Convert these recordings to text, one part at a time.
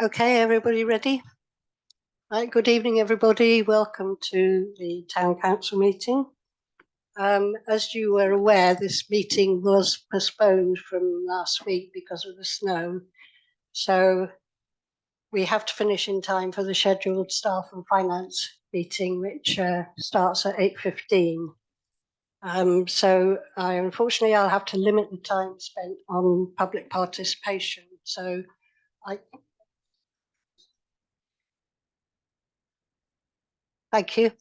Okay, everybody ready? Right, good evening, everybody. Welcome to the Town Council meeting. As you were aware, this meeting was postponed from last week because of the snow. So we have to finish in time for the scheduled staff and finance meeting, which starts at 8:15. So unfortunately, I'll have to limit the time spent on public participation. So Thank you.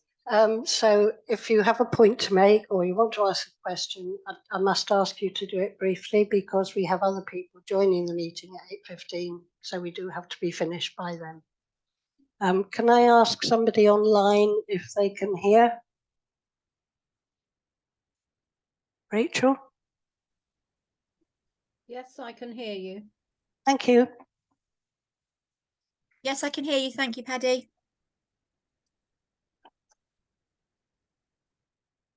So if you have a point to make or you want to ask a question, I must ask you to do it briefly because we have other people joining the meeting at 8:15, so we do have to be finished by then. Can I ask somebody online if they can hear? Rachel? Yes, I can hear you. Thank you. Yes, I can hear you. Thank you, Paddy.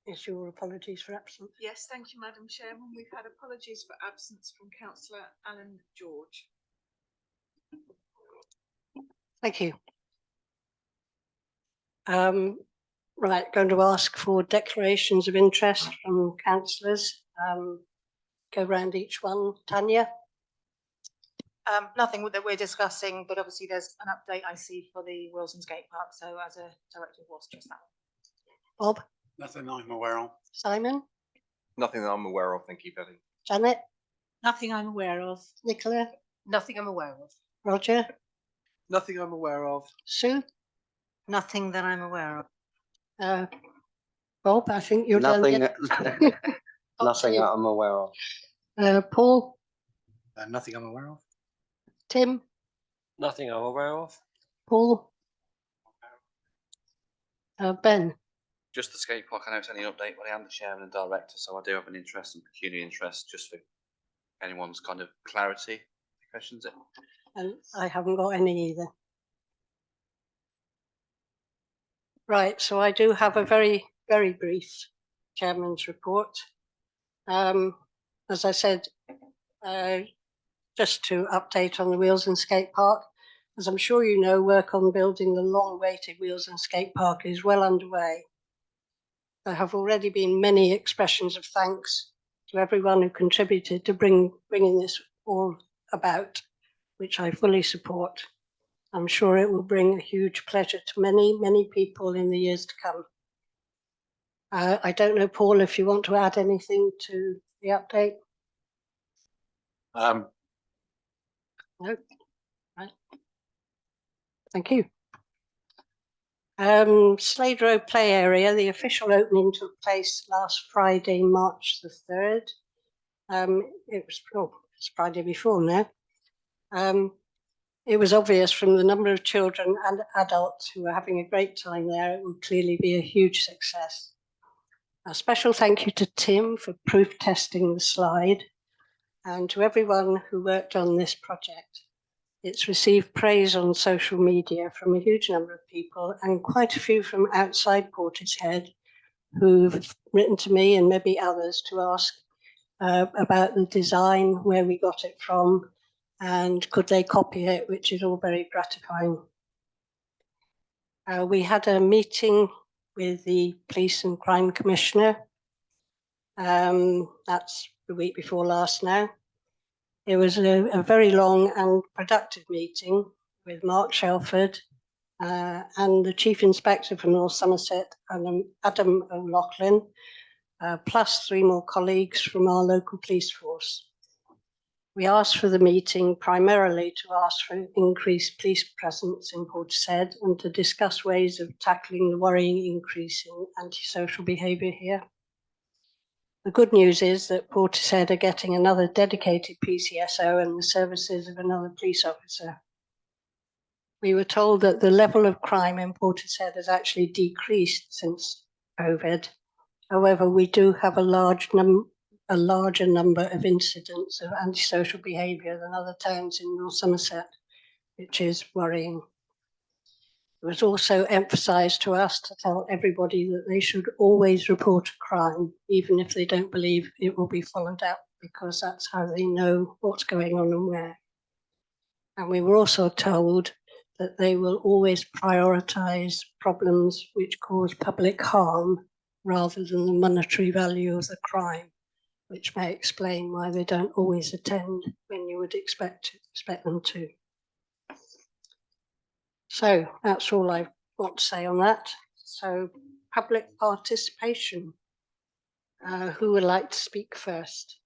Is your apologies for absence? Yes, thank you, Madam Chairman. We've had apologies for absence from Councillor Alan George. Thank you. Right, going to ask for declarations of interest from councillors. Go round each one. Tanya? Nothing that we're discussing, but obviously there's an update I see for the Wilson Skate Park. So as a director was just that. Bob? Nothing I'm aware of. Simon? Nothing that I'm aware of, thank you, Betty. Janet? Nothing I'm aware of. Nicola? Nothing I'm aware of. Roger? Nothing I'm aware of. Sue? Nothing that I'm aware of. Bob, I think you're Nothing, done. nothing that I'm aware of. Paul? Nothing I'm aware of. Tim? Nothing I'm aware of. Paul? Ben? Just the skate park, I know it's only an update, but I am the chairman and director, so I do have an interest and pecuniary interest, just for anyone's kind of clarity. Questions? And I haven't got any either. Right, so I do have a very, very brief chairman's report. As I said, just to update on the Wheels and Skate Park, as I'm sure you know, work on building the long-awaited Wheels and Skate Park is well underway. There have already been many expressions of thanks to everyone who contributed to bringing this all about, which I fully support. I'm sure it will bring a huge pleasure to many, many people in the years to come. I don't know, Paul, if you want to add anything to the update? No? Right. Thank you. Slade Road Play Area, the official opening took place last Friday, March the 3rd. It's Friday before now. It was obvious from the number of children and adults who were having a great time there, it would clearly be a huge success. A special thank you to Tim for proof testing the slide and to everyone who worked on this project. It's received praise on social media from a huge number of people and quite a few from outside Portishead who've written to me and maybe others to ask about the design, where we got it from, and could they copy it, which is all very gratifying. We had a meeting with the Police and Crime Commissioner. That's the week before last now. It was a very long and productive meeting with Mark Shelford and the Chief Inspector for North Somerset, Adam O'Loughlin, plus 3 more colleagues from our local police force. We asked for the meeting primarily to ask for increased police presence in Portishead and to discuss ways of tackling the worrying increase in antisocial behaviour here. The good news is that Portishead are getting another dedicated PCSO and the services of another police officer. We were told that the level of crime in Portishead has actually decreased since COVID. However, we do have a larger number of incidents of antisocial behaviour than other towns in North Somerset, which is worrying. It was also emphasised to us to tell everybody that they should always report a crime, even if they don't believe it will be followed up, because that's how they know what's going on and where. And we were also told that they will always prioritise problems which cause public harm rather than the monetary value of the crime, which may explain why they don't always attend when you would expect them to. So that's all I want to say on that. So public participation. Who would like to speak first?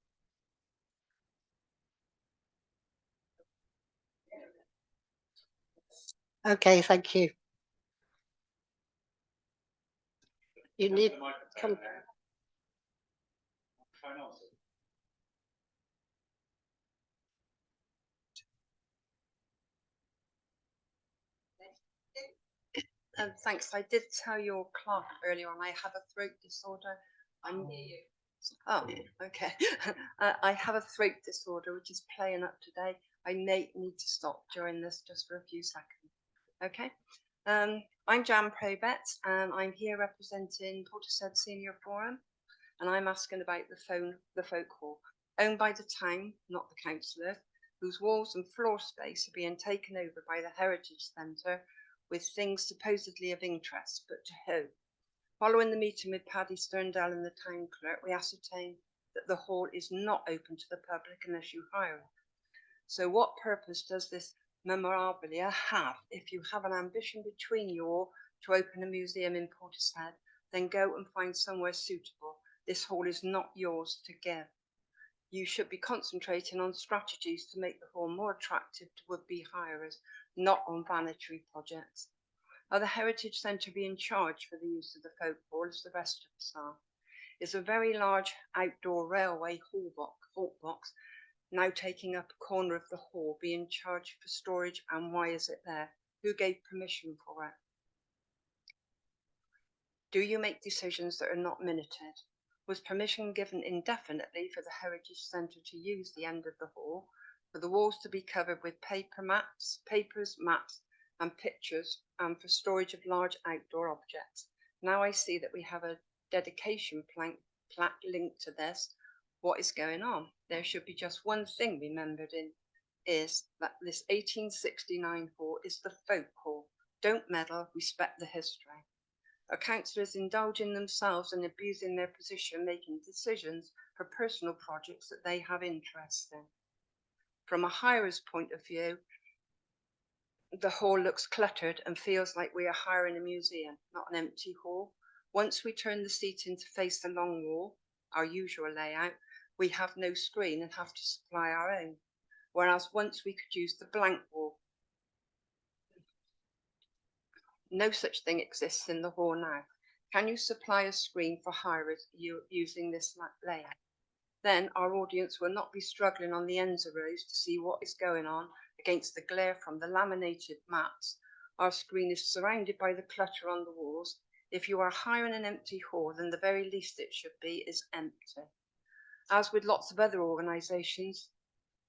Okay, thank you. You need come. Thanks. I did tell your clerk earlier on I have a throat disorder. Oh, okay. I have a throat disorder which is playing up today. I may need to stop during this just for a few seconds. Okay. I'm Jan Probet and I'm here representing Portishead Senior Forum, and I'm asking about the folk hall owned by the town, not the councillor, whose walls and floor space are being taken over by the Heritage Centre with things supposedly of interest, but to who? Following the meeting with Paddy Sterndale and the town clerk, we ascertained that the hall is not open to the public unless you hire it. So what purpose does this memorabilia have? If you have an ambition between you all to open a museum in Portishead, then go and find somewhere suitable. This hall is not yours to give. You should be concentrating on strategies to make the hall more attractive to would-be hirers, not on vanity projects. Are the Heritage Centre being charged for the use of the folk hall as the rest of us are? Is a very large outdoor railway halt box now taking up a corner of the hall being charged for storage, and why is it there? Who gave permission for it? Do you make decisions that are not minuted? Was permission given indefinitely for the Heritage Centre to use the end of the hall, for the walls to be covered with papers, maps and pictures, and for storage of large outdoor objects? Now I see that we have a dedication plaque linked to this. What is going on? There should be just one thing remembered is that this 1869 hall is the folk hall. Don't meddle, respect the history. Are councillors indulging themselves and abusing their position, making decisions for personal projects that they have interest in? From a hirer's point of view, the hall looks cluttered and feels like we are hiring a museum, not an empty hall. Once we turn the seating to face the long wall, our usual layout, we have no screen and have to supply our own. Whereas once we could use the blank wall. No such thing exists in the hall now. Can you supply a screen for hirers using this layout? Then our audience will not be struggling on the ends of rows to see what is going on against the glare from the laminated maps. Our screen is surrounded by the clutter on the walls. If you are hiring an empty hall, then the very least it should be is empty. As with lots of other organisations,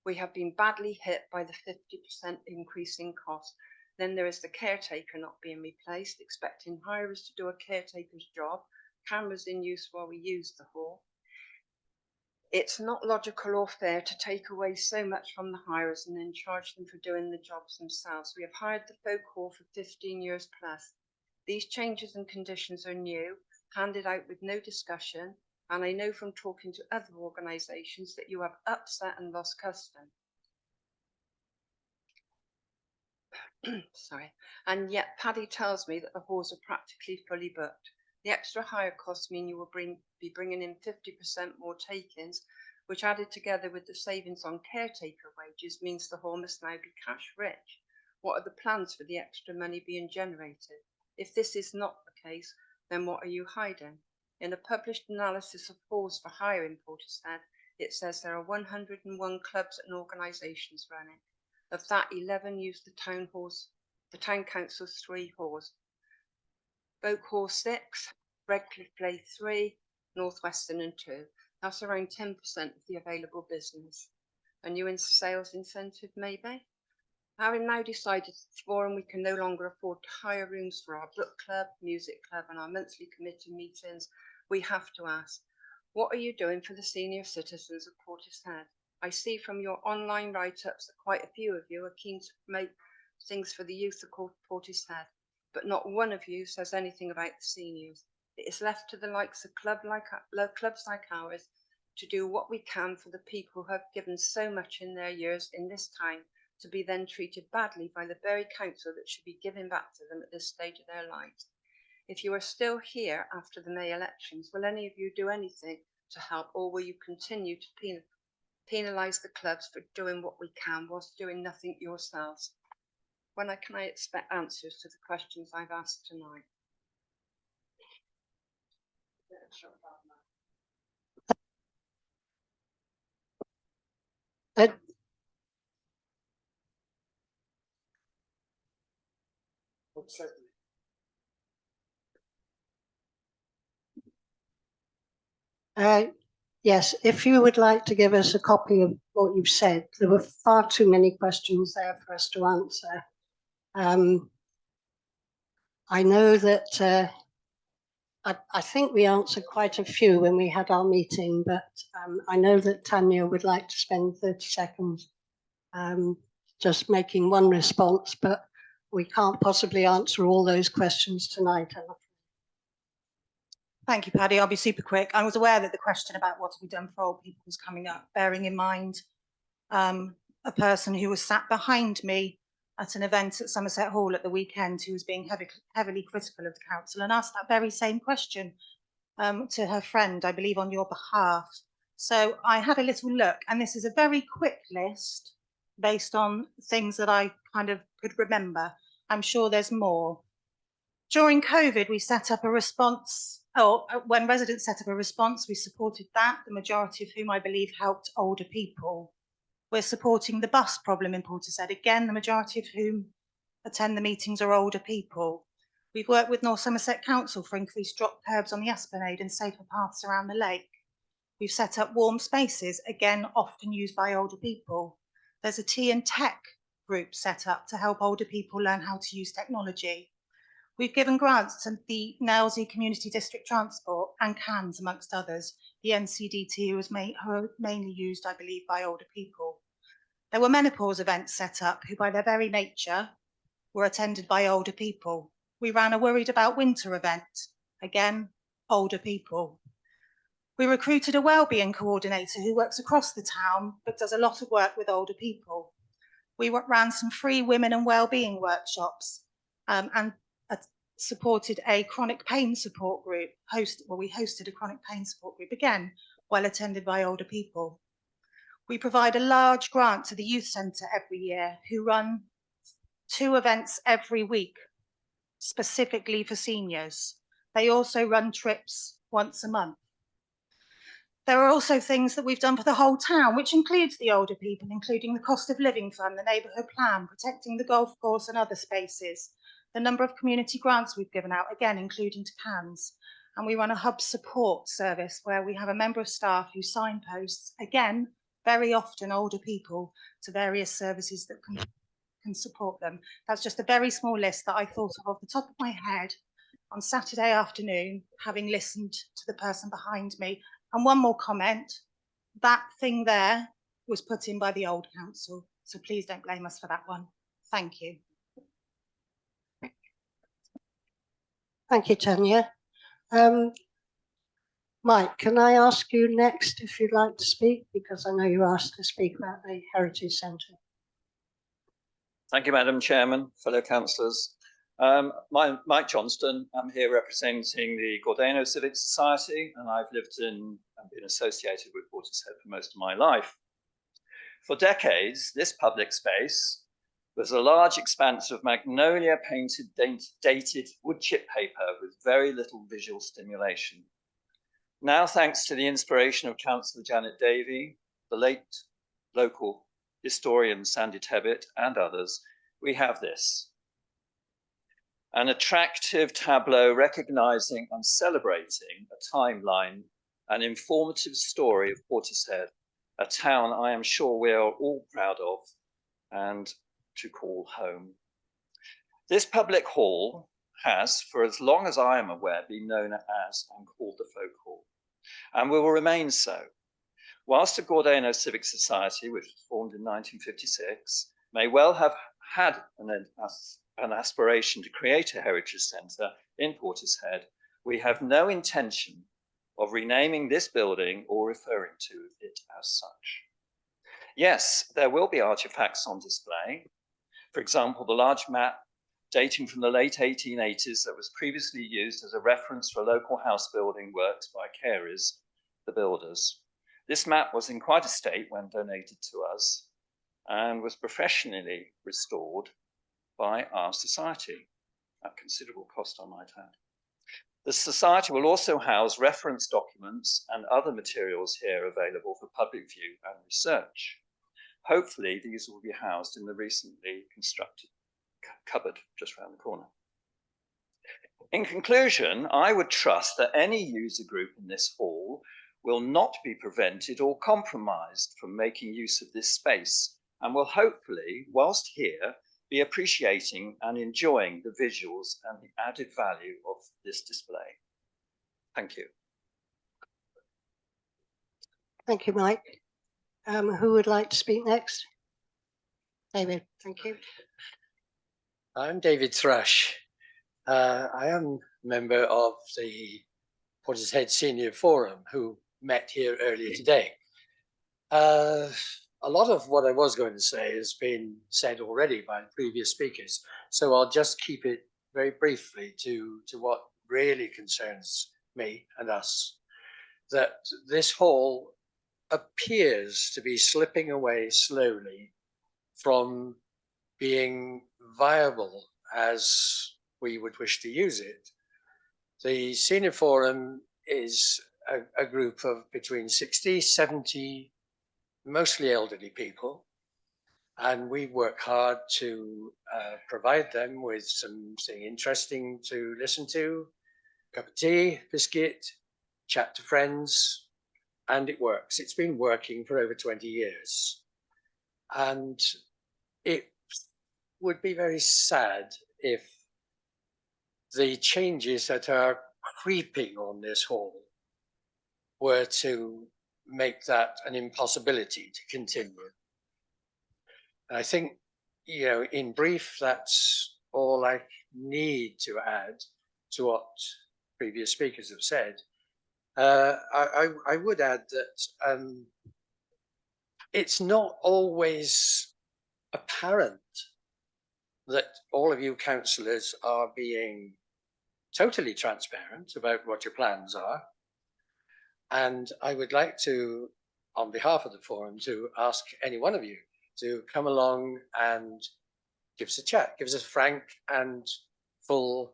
we have been badly hit by the 50% increase in cost. Then there is the caretaker not being replaced, expecting hirers to do a caretaker's job, cameras in use while we use the hall. It's not logical or fair to take away so much from the hirers and then charge them for doing the jobs themselves. We have hired the folk hall for 15 years plus. These changes and conditions are new, handed out with no discussion, and I know from talking to other organisations that you have upset and lost custom. Sorry. And yet Paddy tells me that the halls are practically fully booked. The extra hire costs mean you will be bringing in 50% more take-ins, which added together with the savings on caretaker wages means the hall must now be cash rich. What are the plans for the extra money being generated? If this is not the case, then what are you hiding? In a published analysis of halls for hire in Portishead, it says there are 101 clubs and organisations running. Of that, 11 use the town council's 3 halls. Folk Hall 6, Redcliffe Play 3, Northwestern and 2. That's around 10% of the available business. A new sales incentive maybe? Having now decided the forum we can no longer afford to hire rooms for our book club, music club and our monthly committee meetings, we have to ask, what are you doing for the senior citizens of Portishead? I see from your online write-ups that quite a few of you are keen to promote things for the youth of Portishead, but not one of you says anything about the seniors. It is left to the likes of clubs like ours to do what we can for the people who have given so much in their years in this time, to be then treated badly by the very council that should be giving back to them at this stage of their lives. If you are still here after the May elections, will any of you do anything to help, or will you continue to penalise the clubs for doing what we can whilst doing nothing yourselves? When can I expect answers to the questions I've asked tonight? Yes, if you would like to give us a copy of what you've said, there were far too many questions there for us to answer. I know that I think we answered quite a few when we had our meeting, but I know that Tanya would like to spend 30 seconds just making one response, but we can't possibly answer all those questions tonight. Thank you, Paddy. I'll be super quick. I was aware that the question about what have we done for old people was coming up, bearing in mind a person who was sat behind me at an event at Somerset Hall at the weekend who was being heavily critical of the council and asked that very same question to her friend, I believe on your behalf. So I had a little look, and this is a very quick list based on things that I kind of could remember. I'm sure there's more. During COVID, we set up a response, or when residents set up a response, we supported that, the majority of whom I believe helped older people. We're supporting the bus problem in Portishead, again, the majority of whom attend the meetings are older people. We've worked with North Somerset Council for increased drop curbs on the Esplanade and safer paths around the lake. We've set up warm spaces, again, often used by older people. There's a tea and tech group set up to help older people learn how to use technology. We've given grants to the Nailsea Community District Transport and CANS, amongst others. The NCDT was mainly used, I believe, by older people. There were menopause events set up, who by their very nature were attended by older people. We ran a Worried About Winter event, again, older people. We recruited a wellbeing coordinator who works across the town, but does a lot of work with older people. We ran some free women and wellbeing workshops and supported a chronic pain support group. We hosted a chronic pain support group, again, well attended by older people. We provide a large grant to the youth centre every year, who run 2 events every week, specifically for seniors. They also run trips once a month. There are also things that we've done for the whole town, which includes the older people, including the cost of living fund, the neighbourhood plan, protecting the golf course and other spaces, the number of community grants we've given out, again, including to CANS. And we run a hub support service where we have a member of staff who signposts, again, very often older people, to various services that can support them. That's just a very small list that I thought of the top of my head on Saturday afternoon, having listened to the person behind me. And one more comment, that thing there was put in by the old council, so please don't blame us for that one. Thank you. Thank you, Tanya. Mike, can I ask you next if you'd like to speak? Because I know you asked to speak about the Heritage Centre. Thank you, Madam Chairman, fellow councillors. Mike Johnston, I'm here representing the Gordano Civic Society, and I've lived in and been associated with Portishead for most of my life. For decades, this public space was a large expanse of magnolia painted dated wood chip paper with very little visual stimulation. Now, thanks to the inspiration of Councillor Janet Davey, the late local historian Sandy Tebbit and others, we have this. An attractive tableau recognising and celebrating a timeline, an informative story of Portishead, a town I am sure we are all proud of and to call home. This public hall has, for as long as I am aware, been known as and called the Folk Hall, and will remain so. Whilst the Gordano Civic Society, which was formed in 1956, may well have had an aspiration to create a heritage centre in Portishead, we have no intention of renaming this building or referring to it as such. Yes, there will be artefacts on display. For example, the large map dating from the late 1880s that was previously used as a reference for local house building works by Carey's, the builders. This map was in quite a state when donated to us and was professionally restored by our society at considerable cost, I might add. The society will also house reference documents and other materials here available for public view and research. Hopefully, these will be housed in the recently constructed cupboard just around the corner. In conclusion, I would trust that any user group in this hall will not be prevented or compromised from making use of this space and will hopefully, whilst here, be appreciating and enjoying the visuals and the added value of this display. Thank you. Thank you, Mike. Who would like to speak next? David, thank you. I'm David Thrush. I am a member of the Portishead Senior Forum who met here earlier today. A lot of what I was going to say has been said already by previous speakers, so I'll just keep it very briefly to what really concerns me and us, that this hall appears to be slipping away slowly from being viable as we would wish to use it. The Senior Forum is a group of between 60, 70, mostly elderly people, and we work hard to provide them with something interesting to listen to, a cup of tea, biscuit, chat to friends, and it works. It's been working for over 20 years. And it would be very sad if the changes that are creeping on this hall were to make that an impossibility to continue. And I think, you know, in brief, that's all I need to add to what previous speakers have said. I would add that it's not always apparent that all of you councillors are being totally transparent about what your plans are. And I would like to, on behalf of the forum, to ask any one of you to come along and give us a chat, give us a frank and full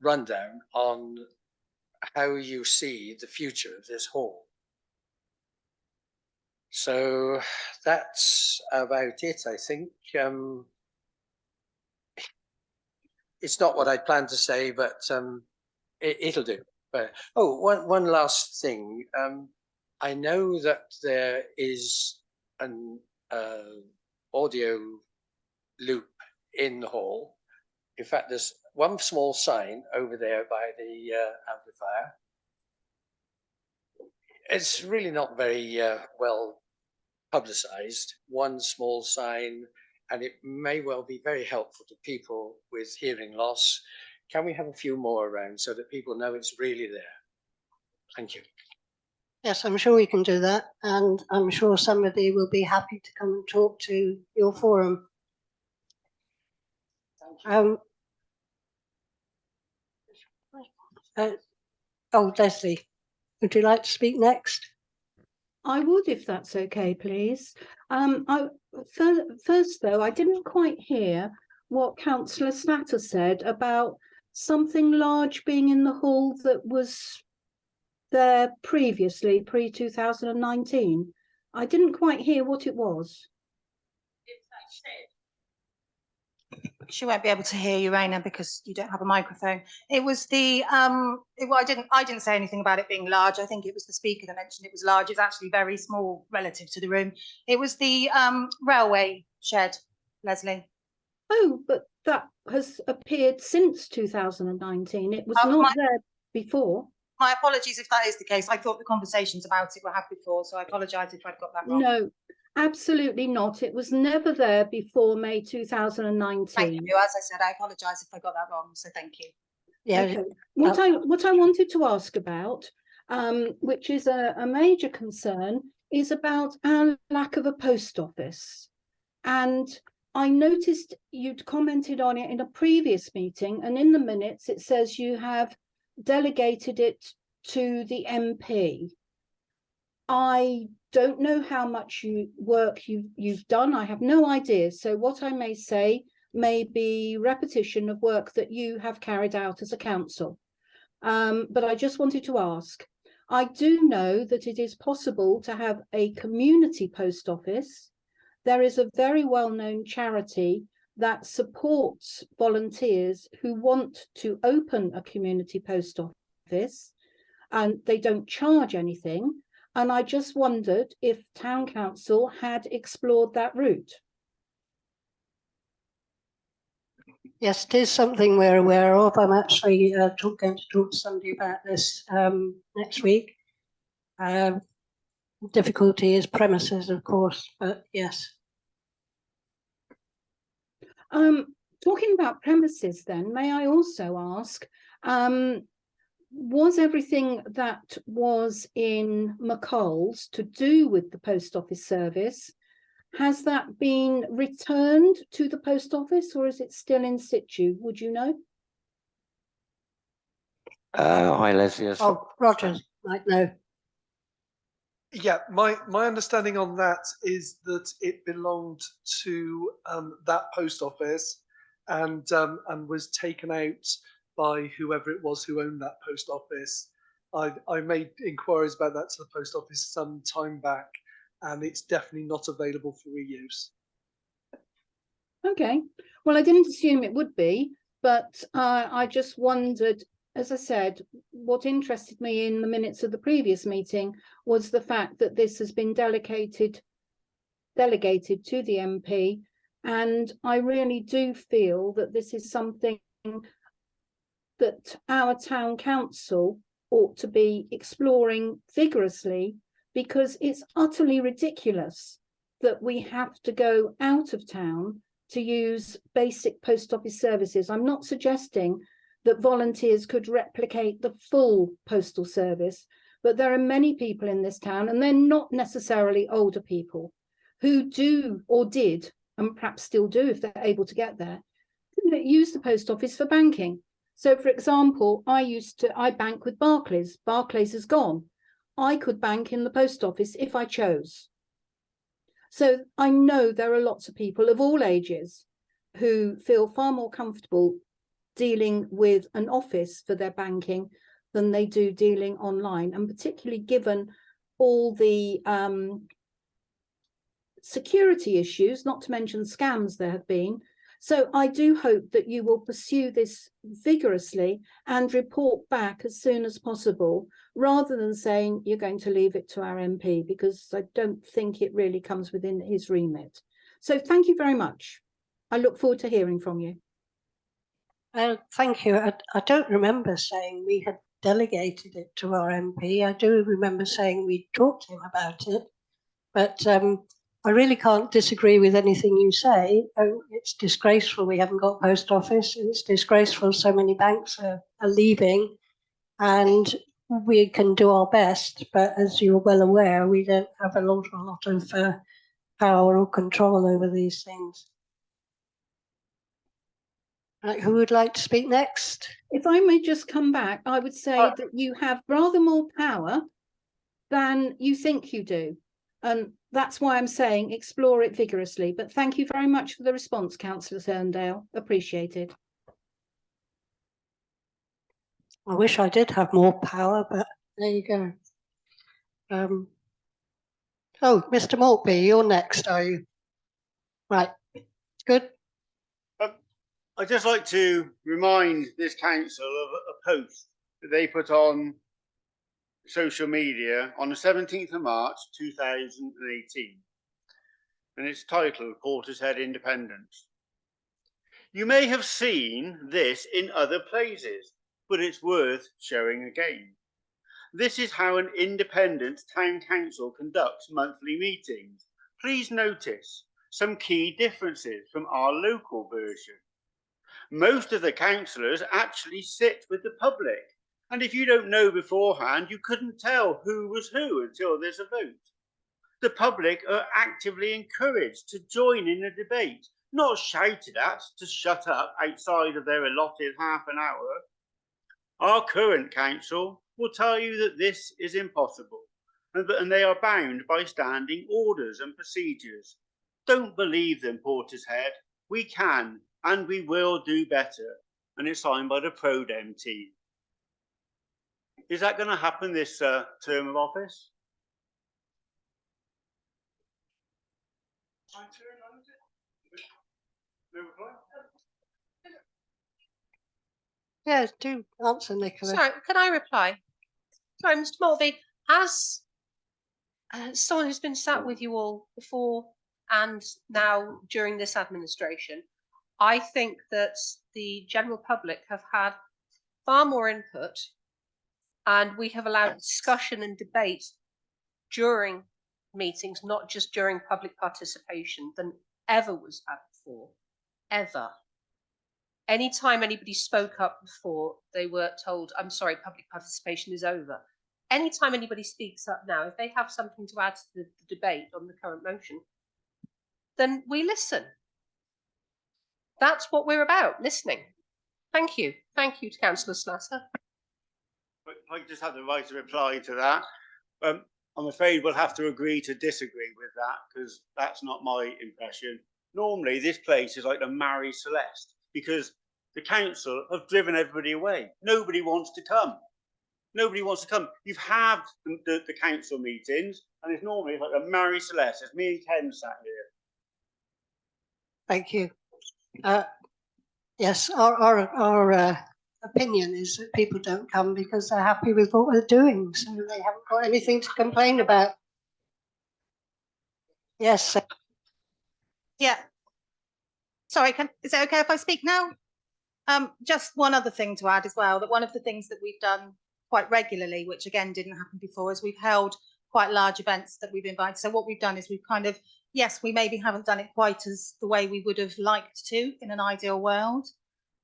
rundown on how you see the future of this hall. So that's about it, I think. It's not what I planned to say, but it'll do. But, oh, one last thing. I know that there is an audio loop in the hall. In fact, there's one small sign over there by the amplifier. It's really not very well publicized, one small sign, and it may well be very helpful to people with hearing loss. Can we have a few more around so that people know it's really there? Thank you. Yes, I'm sure we can do that, and I'm sure somebody will be happy to come and talk to your forum. Oh, Leslie, would you like to speak next? I would, if that's okay, please. First, though, I didn't quite hear what Councillor Slatter said about something large being in the hall that was there previously, pre-2019. I didn't quite hear what it was. She won't be able to hear you, Raina, because you don't have a microphone. It was the well, I didn't say anything about it being large. I think it was the speaker that mentioned it was large. It's actually very small relative to the room. It was the railway shed, Leslie. Oh, but that has appeared since 2019. It was not there before. My apologies if that is the case. I thought the conversations about it were had before, so I apologise if I've got that wrong. No, absolutely not. It was never there before May Thank 2019. you. As I said, I apologise if I got that wrong, so thank you. Yeah, Okay. What I wanted to ask about, which is a major concern, is about our lack of a post office. And I noticed you'd commented on it in a previous meeting, and in the minutes it says you have delegated it to the MP. I don't know how much work you've done. I have no idea. So what I may say may be repetition of work that you have carried out as a council. But I just wanted to ask, I do know that it is possible to have a community post office. There is a very well-known charity that supports volunteers who want to open a community post office, and they don't charge anything. And I just wondered if Town Council had explored that route. yes, it is something we're aware of. I'm actually going to talk to somebody about this next week. Difficulty is premises, of course, but yes. Talking about premises then, may I also ask, was everything that was in McColl's to do with the post office service, has that been returned to the post office, or is it still in situ? Would you know? Hi, Leslie. Oh, Roger might know. Yeah, my understanding on that is that it belonged to that post office and was taken out by whoever it was who owned that post office. I made inquiries about that to the post office some time back, and it's definitely not available for reuse. Okay, well, I didn't assume it would be, but I just wondered, as I said, what interested me in the minutes of the previous meeting was the fact that this has been delegated to the MP. And I really do feel that this is something that our town council ought to be exploring vigorously, because it's utterly ridiculous that we have to go out of town to use basic post office services. I'm not suggesting that volunteers could replicate the full postal service, but there are many people in this town, and they're not necessarily older people, who do or did, and perhaps still do if they're able to get there, use the post office for banking. So, for example, I bank with Barclays. Barclays is gone. I could bank in the post office if I chose. So I know there are lots of people of all ages who feel far more comfortable dealing with an office for their banking than they do dealing online, and particularly given all the security issues, not to mention scams there have been. So I do hope that you will pursue this vigorously and report back as soon as possible, rather than saying you're going to leave it to our MP, because I don't think it really comes within his remit. So thank you very much. I look forward to hearing from you. Thank you. I don't remember saying we had delegated it to our MP. I do remember saying we talked to him about it, but I really can't disagree with anything you say. It's disgraceful we haven't got post office. It's disgraceful so many banks are leaving, and we can do our best, but as you're well aware, we don't have a lot of power or control over these things. Right, who would like to speak next? If I may just come back, I would say that you have rather more power than you think you do. And that's why I'm saying explore it vigorously. But thank you very much for the response, Councillor Turndale. Appreciated. I wish I did have more power, but there you go. Oh, Mr. Maltby, you're next, are you? Right, good. I'd just like to remind this council of a post that they put on social media on the 17th of March 2018, and it's titled Portishead Independence. You may have seen this in other places, but it's worth showing again. This is how an independent town council conducts monthly meetings. Please notice some key differences from our local version. Most of the councillors actually sit with the public, and if you don't know beforehand, you couldn't tell who was who until there's a vote. The public are actively encouraged to join in the debate, not shouted at to shut up outside of their allotted half an hour. Our current council will tell you that this is impossible, and they are bound by standing orders and procedures. Don't believe them, Portishead. We can and we will do better. And it's signed by the Pro-Dem team. Is that going to happen this term of office? Yeah, do answer, Nicola. Sorry, can I reply? Sorry, Mr. Maltby, as someone who's been sat with you all before and now during this administration, I think that the general public have had far more input, and we have allowed discussion and debate during meetings, not just during public participation, than ever was had before, ever. Anytime anybody spoke up before, they were told, I'm sorry, public participation is over. Anytime anybody speaks up now, if they have something to add to the debate on the current motion, then we listen. That's what we're about, listening. Thank you. Thank you to Councillor Slatter. I just have the right to reply to that. I'm afraid we'll have to agree to disagree with that, because that's not my impression. Normally, this place is like the Marie Celeste, because the council have driven everybody away. Nobody wants to come. Nobody wants to come. You've had the council meetings, and it's normally like a Marie Celeste. It's me and Ken sat here. Thank you. Yes, our opinion is that people don't come because they're happy with what we're doing, so they haven't got anything to complain about. Yes. Yeah. Sorry, is it okay if I speak now? Just one other thing to add as well, that one of the things that we've done quite regularly, which again didn't happen before, is we've held quite large events that we've invited. So what we've done is we've kind of, yes, we maybe haven't done it quite as the way we would have liked to in an ideal world.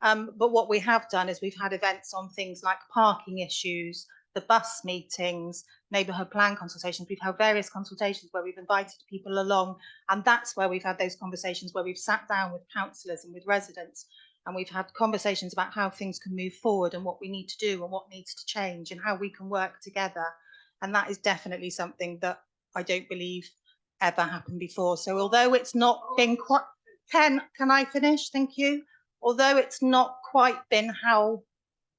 But what we have done is we've had events on things like parking issues, the bus meetings, neighbourhood plan consultations. We've had various consultations where we've invited people along, and that's where we've had those conversations where we've sat down with councillors and with residents, and we've had conversations about how things can move forward and what we need to do and what needs to change and how we can work together. And that is definitely something that I don't believe ever happened before. So although it's not been quite, can I finish? Thank you. Although it's not quite been how,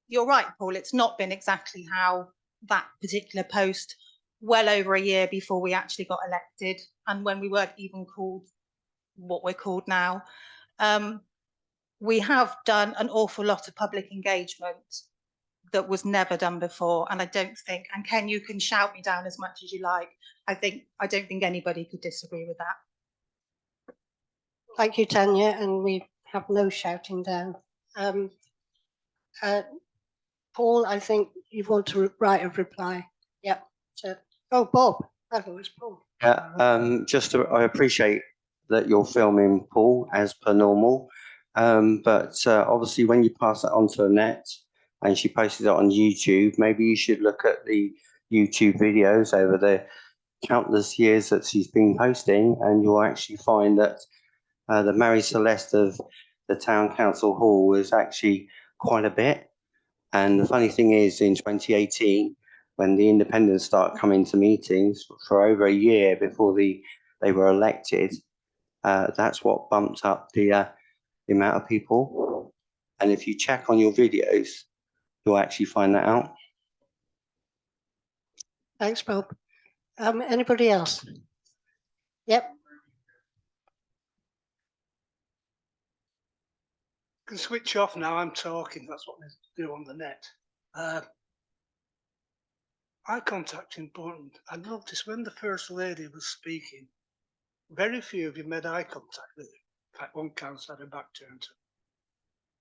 you're right, Paul, it's not been exactly how that particular post well over a year before we actually got elected, and when we weren't even called what we're called now. We have done an awful lot of public engagement that was never done before, and I don't think, and Ken, you can shout me down as much as you like, I don't think anybody could disagree with that. Thank you, Tanya, and we have no shouting down. Paul, I think you want to write a reply. Yep. So, oh, Bob, I thought it was Paul. Yeah, I appreciate that you're filming, Paul, as per normal. But obviously when you pass that on to Annette and she posted it on YouTube, maybe you should look at the YouTube videos over the countless years that she's been posting, and you'll actually find that the Marie Celeste of the Town Council Hall is actually quite a bit. And the funny thing is, in 2018, when the independents started coming to meetings for over a year before they were elected, that's what bumped up the amount of people. And if you check on your videos, you'll actually find that out. Thanks, Bob. Anybody else? Yep. Can switch off now. I'm talking. That's what they do on the net. Eye contact important. I noticed when the First Lady was speaking, very few of you made eye contact with her. In fact, one councillor had her back turned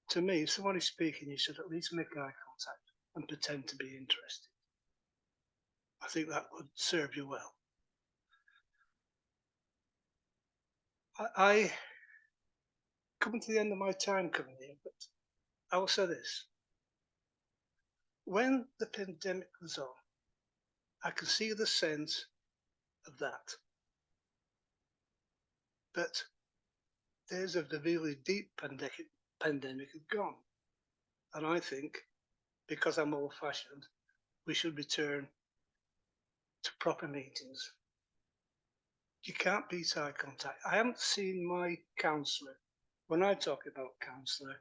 to me. If someone is speaking, you should at least make eye contact and pretend to be interested. I think that would serve you well. I coming to the end of my time coming here, but I will say this. When the pandemic was on, I could see the sense of that. But days of the really deep pandemic have gone. And I think, because I'm old fashioned, we should return to proper meetings. You can't beat eye contact. I haven't seen my counsellor. When I talk about counsellor,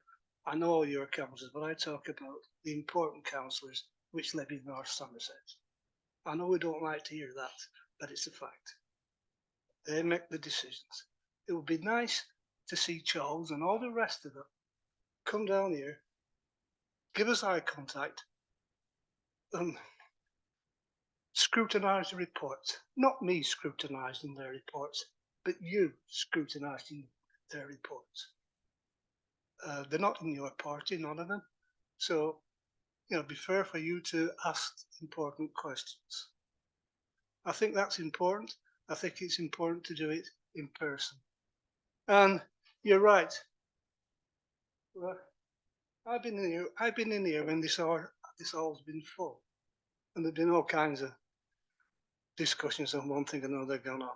I know all your counsellors, but I talk about the important counsellors which live in North Somerset. I know we don't like to hear that, but it's a fact. They make the decisions. It would be nice to see Charles and all the rest of them come down here, give us eye contact, and scrutinise the reports. Not me scrutinising their reports, but you scrutinising their reports. They're not in your party, none of them. So, you know, it'd be fair for you to ask important questions. I think that's important. I think it's important to do it in person. And you're right. Well, I've been in here when this hall's been full, and there've been all kinds of discussions on one thing or another going on.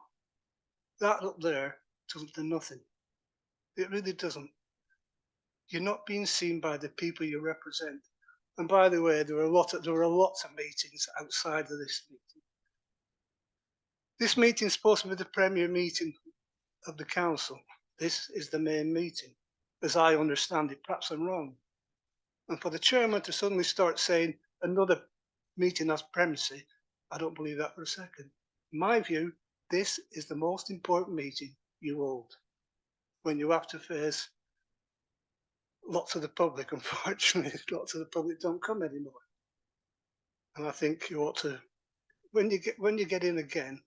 That up there doesn't do nothing. It really doesn't. You're not being seen by the people you represent. And by the way, there were lots of meetings outside of this meeting. This meeting is supposed to be the premier meeting of the council. This is the main meeting, as I understand it. Perhaps I'm wrong. And for the chairman to suddenly start saying another meeting as premises, I don't believe that for a second. In my view, this is the most important meeting you hold, when you have to face lots of the public. Unfortunately, lots of the public don't come anymore. And I think you ought to, when you get in again,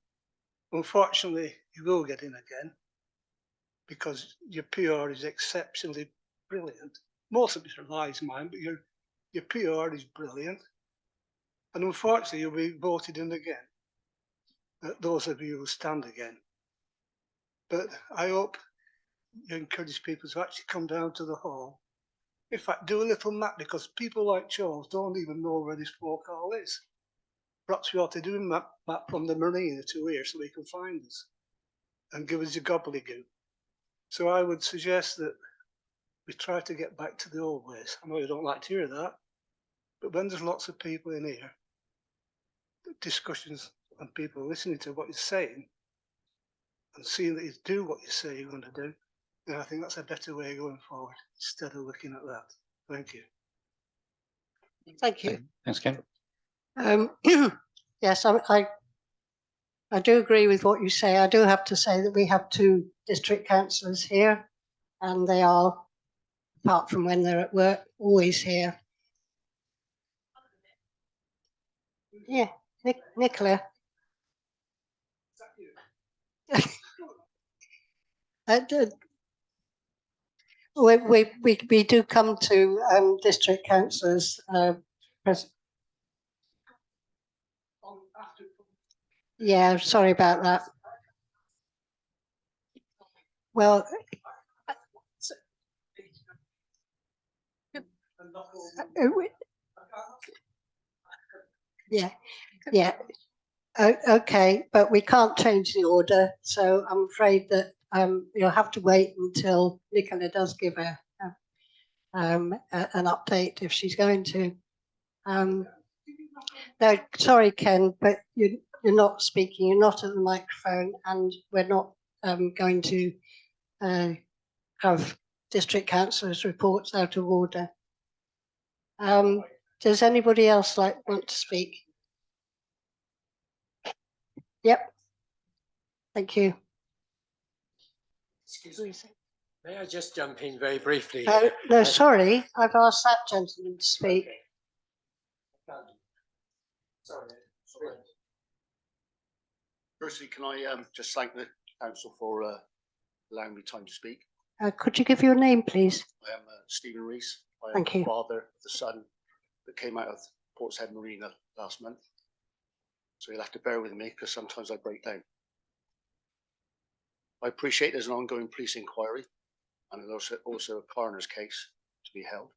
unfortunately, you will get in again, because your PR is exceptionally brilliant. Most of it relies mine, but your PR is brilliant. And unfortunately, you'll be voted in again, those of you who stand again. But I hope you encourage people to actually come down to the hall. In fact, do a little map, because people like Charles don't even know where this folk hall is. Perhaps we ought to do a map from the marina to here so we can find us and give us a gobbledygook. So I would suggest that we try to get back to the old ways. I know you don't like to hear that, but when there's lots of people in here, discussions and people listening to what you're saying and seeing that you do what you say you're going to do, then I think that's a better way of going forward instead of looking at that. Thank you. Thank you. Thanks, Ken. Yes, I do agree with what you say. I do have to say that we have two district councillors here, and they are, apart from when they're at work, always here. Yeah, Nicola. We do come to district councillors. Yeah, sorry about that. Well, yeah. Okay, but we can't change the order, so I'm afraid that you'll have to wait until Nicola does give an update if she's going to. No, sorry, Ken, but you're not speaking. You're not at the microphone, and we're not going to have district councillors' reports out of order. Does anybody else want to speak? Yep. Thank you. Excuse me. May I just jump in very briefly? No, sorry. I've asked that gentleman to speak. Sorry. Firstly, can I just thank the council for allowing me time to speak? Could you give your name, please? I am Stephen Rees. I Thank am you. the father of the son that came out of Portshead Marina last month. So you'll have to bear with me because sometimes I break down. I appreciate there's an ongoing police inquiry and there's also a coroner's case to be held.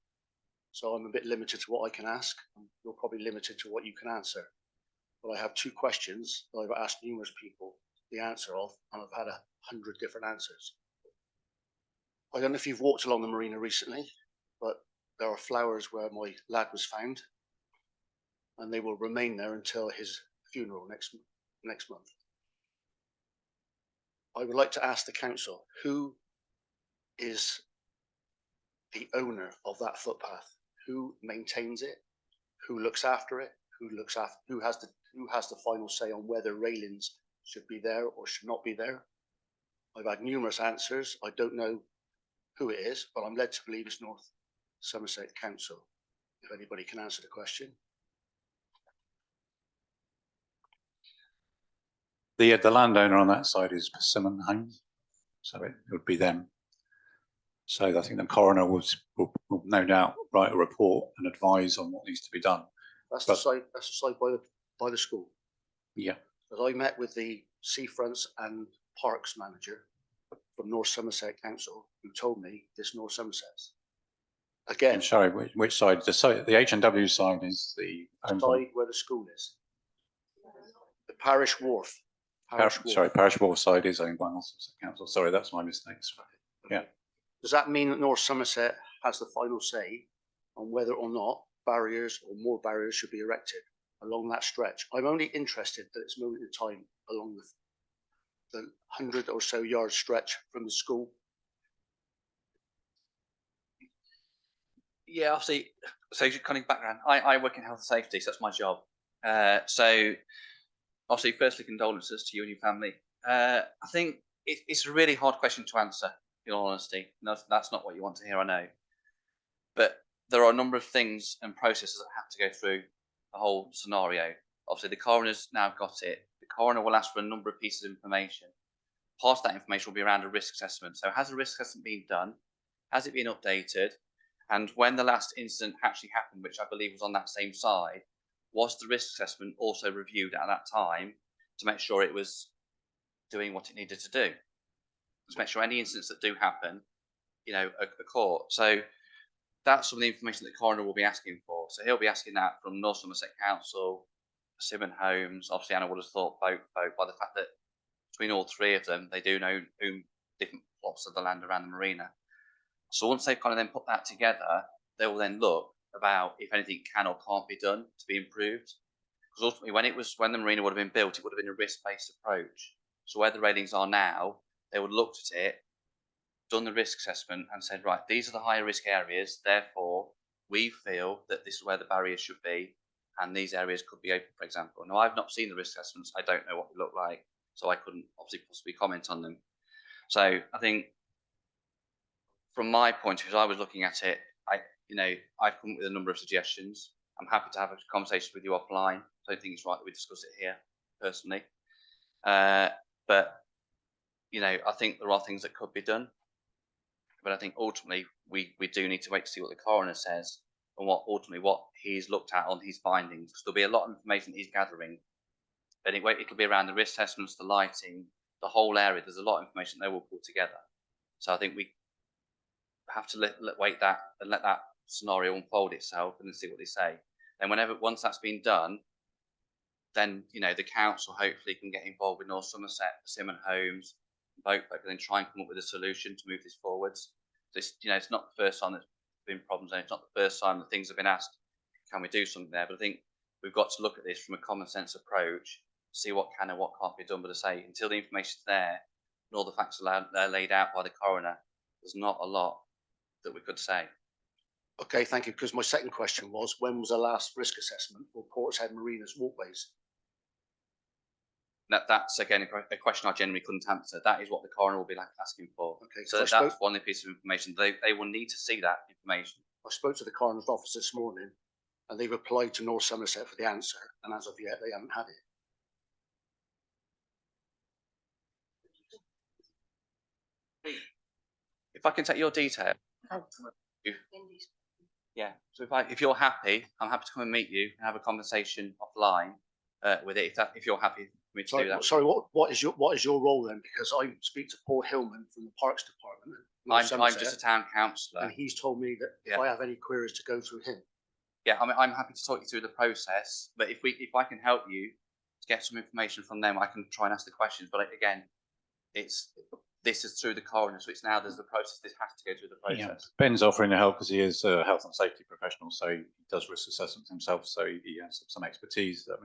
So I'm a bit limited to what I can ask, and you're probably limited to what you can answer. But I have two questions that I've asked numerous people the answer of, and I've had 100 different answers. I don't know if you've walked along the marina recently, but there are flowers where my lad was found, and they will remain there until his funeral next month. I would like to ask the council, who is the owner of that footpath? Who maintains it? Who looks after it? Who has the final say on whether railings should be there or should not be there? I've had numerous answers. I don't know who it is, but I'm led to believe it's North Somerset Council. If anybody can answer the question. The landowner on that side is Persimmon Homes, so it would be them. So I think the coroner will no doubt write a report and advise on what needs to be done. That's the site by the school. Yeah. But I met with the Seafronts and Parks manager from North Somerset Council, who told me this North Somerset's. Again, I'm sorry, which side? The H&W side is the side where the school is. The Parish Wharf. Parish Wharf side is owned by North Somerset Council. Sorry, that's my mistake. Yeah. Does that mean that North Somerset has the final say on whether or not barriers or more barriers should be erected along that stretch? I'm only interested at this moment in time along the 100 or so yard stretch from the school. Yeah, obviously, so kind of background, I work in health and safety, so that's my job. So obviously, firstly, condolences to you and your family. I think it's a really hard question to answer, in all honesty. That's not what you want to hear, I know. But there are a number of things and processes that have to go through the whole scenario. Obviously, the coroner's now got it. The coroner will ask for a number of pieces of information. Part of that information will be around a risk assessment. So has a risk assessment been done? Has it been updated? And when the last incident actually happened, which I believe was on that same side, was the risk assessment also reviewed at that time to make sure it was doing what it needed to do? To make sure any incidents that do happen, are caught. So that's some of the information that the coroner will be asking for. So he'll be asking that from North Somerset Council, Persimmon Homes. Obviously, Anna would have thought both by the fact that between all three of them, they do own different plots of the land around the marina. So once they've kind of then put that together, they will then look about if anything can or can't be done to be improved. Because ultimately, when the marina would have been built, it would have been a risk-based approach. So where the railings are now, they would have looked at it, done the risk assessment, and said, right, these are the higher risk areas. Therefore, we feel that this is where the barriers should be, and these areas could be open, for example. Now, I've not seen the risk assessments. I don't know what they look like, so I couldn't obviously possibly comment on them. So I think, from my point of view, as I was looking at it, I've come up with a number of suggestions. I'm happy to have a conversation with you offline. I don't think it's right that we discuss it here, personally. But I think there are things that could be done. But I think ultimately we do need to wait to see what the coroner says and what he's looked at on his findings. Because there'll be a lot of information that he's gathering. But it could be around the risk assessments, the lighting, the whole area. There's a lot of information they will put together. So I think we have to wait that and let that scenario unfold itself and then see what they say. And once that's been done, then the council hopefully can get involved with North Somerset, Persimmon Homes, and then try and come up with a solution to move this forwards. It's not the first time there's been problems, and it's not the first time that things have been asked, can we do something there? But I think we've got to look at this from a common sense approach, see what can and what can't be done. But I say, until the information's there and all the facts are laid out by the coroner, there's not a lot that we could say. Okay, thank you. Because my second question was, when was the last risk assessment for Portishead Marina's walkways? That's again a question I generally couldn't answer. That is what the coroner will be asking for. Okay, so that's one piece of information. They will need to see that information. I spoke to the coroner's office this morning, and they've applied to North Somerset for the answer, and as of yet, they haven't had it. If I can take your detail. Yeah. So if you're happy, I'm happy to come and meet you and have a conversation offline with it, if you're happy for me to do Sorry, that. sorry. What is your role then? Because I speak to Paul Hillman from the Parks Department. at North I'm Somerset, just a town councillor. and he's told me that if I have any queries to go through him. Yeah, I mean, I'm happy to talk you through the process, but if I can help you to get some information from them, I can try and ask the questions. But again, this is through the coroner, so it's now there's the process. This has to go through the Yeah, process. Ben's offering to help because he is a health and safety professional, so he does risk assessments himself. So he has some expertise that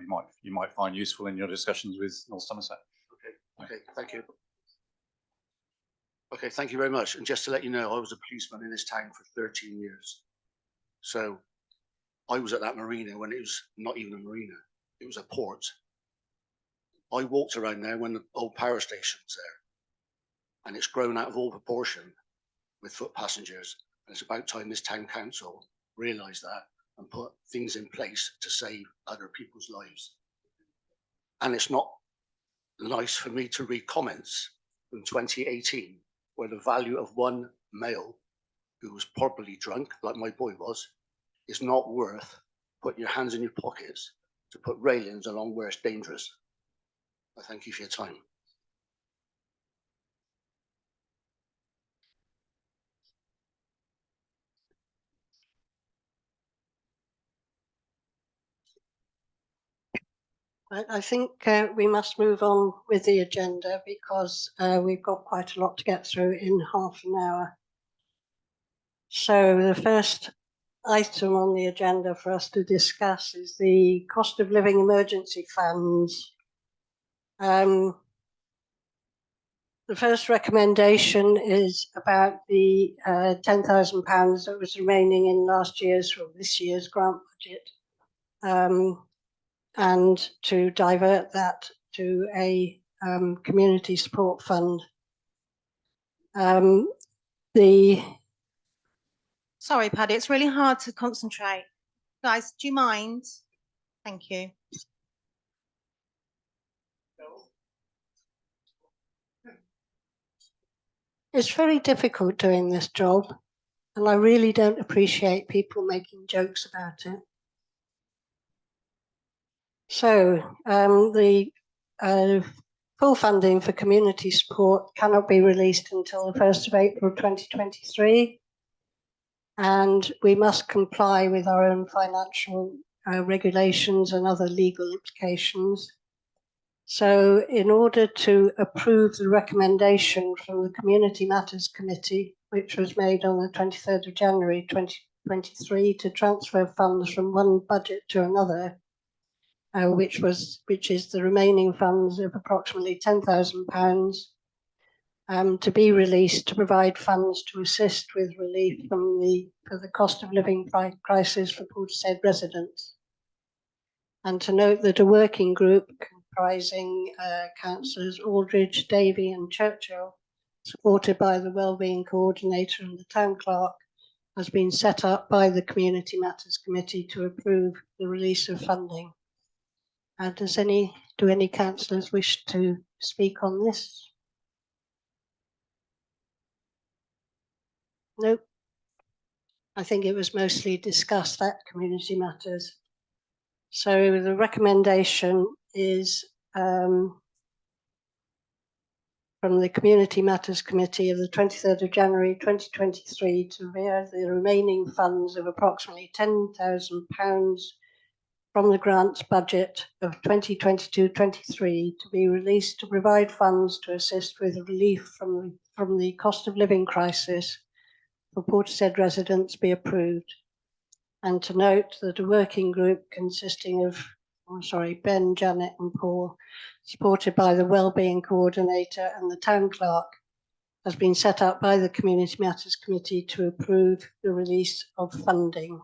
you might find useful in your discussions with North Somerset. Okay, thank you. Okay, thank you very much. And just to let you know, I was a policeman in this town for 13 years. So I was at that marina when it was not even a marina, it was a port. I walked around there when the old power station was there. And it's grown out of all proportion with foot passengers. And it's about time this town council realised that and put things in place to save other people's lives. And it's not nice for me to read comments from 2018 where the value of one male who was probably drunk, like my boy was, is not worth putting your hands in your pockets to put railings along where it's dangerous. I thank you for your time. I think we must move on with the agenda because we've got quite a lot to get through in half an hour. So the first item on the agenda for us to discuss is the cost of living emergency funds. The first recommendation is about the £10,000 that was remaining in last year's or this year's grant budget. And to divert that to a community support fund. Sorry, Paddy, it's really hard to concentrate. Guys, do you mind? Thank you. It's very difficult doing this job, and I really don't appreciate people making jokes about it. So the full funding for community support cannot be released until the 1st of April 2023, and we must comply with our own financial regulations and other legal implications. So in order to approve the recommendation from the Community Matters Committee, which was made on the 23rd of January 2023 to transfer funds from one budget to another, which is the remaining funds of approximately £10,000 to be released to provide funds to assist with relief for the cost of living crisis for Portishead residents. And to note that a working group comprising councillors Aldridge, Davey and Churchill, supported by the Wellbeing Coordinator and the Town Clerk, has been set up by the Community Matters Committee to approve the release of funding. Do any councillors wish to speak on this? Nope. I think it was mostly discussed at Community Matters. So the recommendation is from the Community Matters Committee of the 23rd of January 2023 to rear the remaining funds of approximately £10,000 from the grants budget of 2022-23 to be released to provide funds to assist with relief from the cost of living crisis for Portishead residents be approved. And to note that a working group consisting of, Ben, Janet and Paul, supported by the Wellbeing Coordinator and the Town Clerk, has been set up by the Community Matters Committee to approve the release of funding.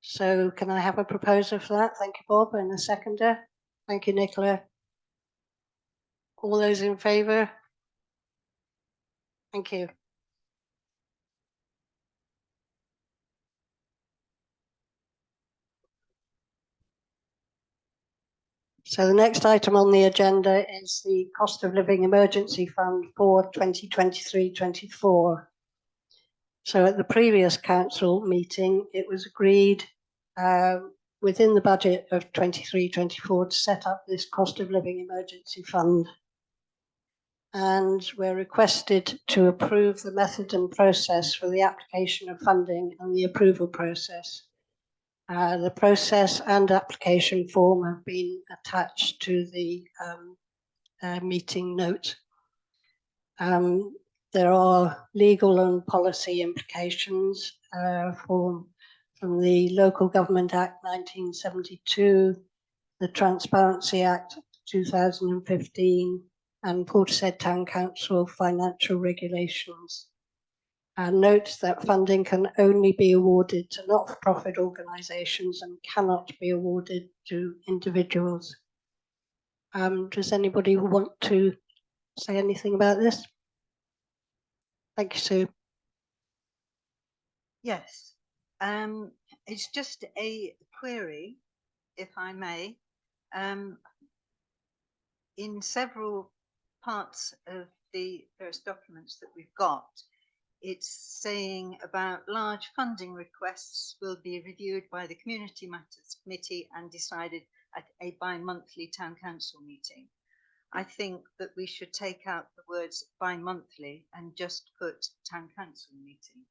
So can I have a proposer for that? Thank you, Bob, and a seconder. Thank you, Nicola. All those in favour? Thank you. So the next item on the agenda is the Cost of Living Emergency Fund for 2023-24. So at the previous council meeting, it was agreed within the budget of 23-24 to set up this cost of living emergency fund. And we're requested to approve the method and process for the application of funding and the approval process. The process and application form have been attached to the meeting note. There are legal and policy implications from the Local Government Act 1972, the Transparency Act 2015, and Portishead Town Council financial regulations. Note that funding can only be awarded to not-for-profit organisations and cannot be awarded to individuals. Does anybody want to say anything about this? Thank you, Sue. Yes, it's just a query, if I may. In several parts of the various documents that we've got, it's saying about large funding requests will be reviewed by the Community Matters Committee and decided at a bi-monthly town council meeting. I think that we should take out the words bi-monthly and just put town council meeting,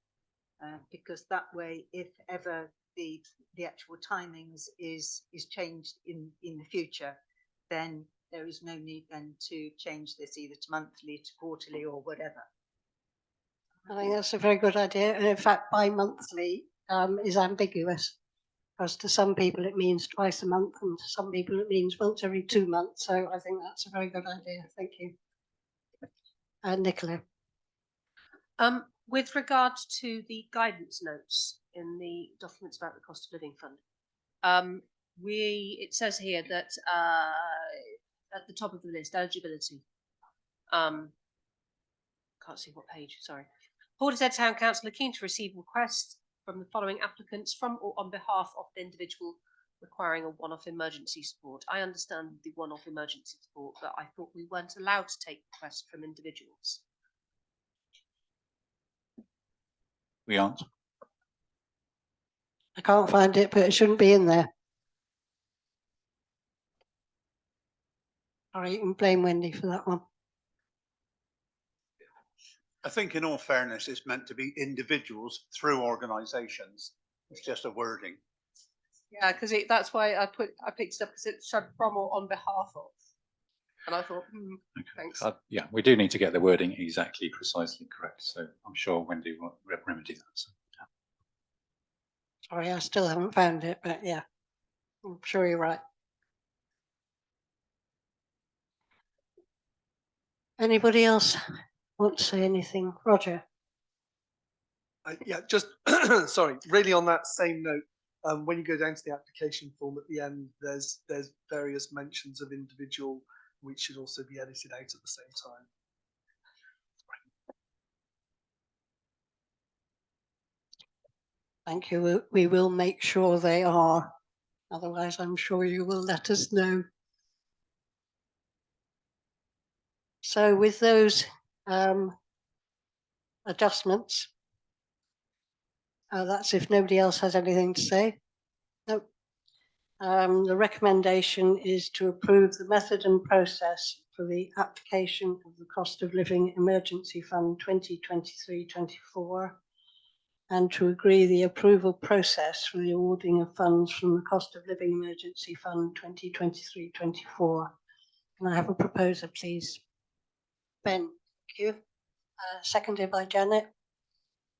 because that way, if ever the actual timings is changed in the future, then there is no need then to change this either to monthly, to quarterly, or whatever. I think that's a very good idea. And in fact, bi-monthly is ambiguous, because to some people it means twice a month, and to some people it means once every 2 months. So I think that's a very good idea. Thank you. Nicola. With regard to the guidance notes in the documents about the cost of living fund, it says here that at the top of the list, eligibility. Can't see what page, sorry. Portishead Town Council are keen to receive requests from the following applicants from or on behalf of the individual requiring a one-off emergency support. I understand the one-off emergency support, but I thought we weren't allowed to take requests from individuals. We aren't. I can't find it, but it shouldn't be in there. All right, you can blame Wendy for that one. I think in all fairness, it's meant to be individuals through organisations. It's just a wording. Yeah, because that's why I picked it up, because it said from or on behalf of, and I thought, thanks. Yeah, we do need to get the wording exactly, precisely correct. So I'm sure Wendy will remedy that. So, yeah. Sorry, I still haven't found it, but yeah, I'm sure you're right. Anybody else want to say anything? Roger. Yeah, just sorry, really on that same note, when you go down to the application form at the end, there's various mentions of individual, which should also be edited out at the same time. Thank you. We will make sure they are. Otherwise, I'm sure you will let us know. So with those adjustments, that's if nobody else has anything to say. Nope. The recommendation is to approve the method and process for the application of the Cost of Living Emergency Fund 2023-24 and to agree the approval process for the awarding of funds from the Cost of Living Emergency Fund 2023-24. Can I have a proposer, please? Ben, thank you. Seconded by Janet.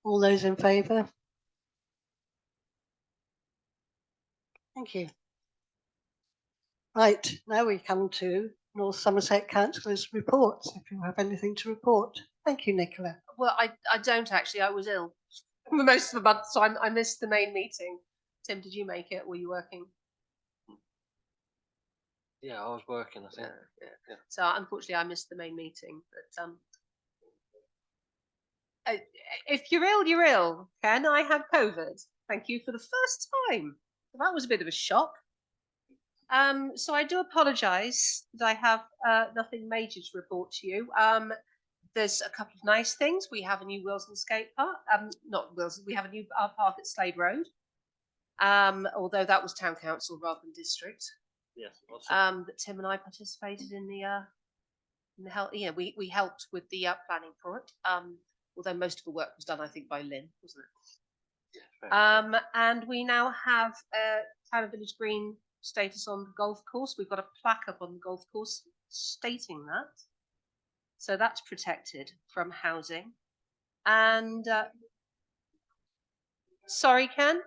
All those in favour? Thank you. Right, now we come to North Somerset Councillors' reports, if you have anything to report. Thank you, Nicola. Well, I don't actually. I was ill for most of the month, so I missed the main meeting. Tim, did you make it? Were you working? Yeah, I was working, I think. Yeah. So unfortunately, I missed the main meeting. But if you're ill, you're ill. Ken, I have COVID. Thank you for the first time. That was a bit of a shock. So I do apologise that I have nothing major to report to you. there's a couple of nice things. We have a new Wilson skate park. Not Wilson. We have a new park at Slade Road. Although that was town council rather than district. Yes. That Tim and I participated in the help. Yeah, we helped with the planning for it. Although most of the work was done, I think, by Lynn, wasn't it? And we now have Town of Village Green status on the golf course. We've got a plaque up on the golf course stating that. So that's protected from housing. And sorry, Ken?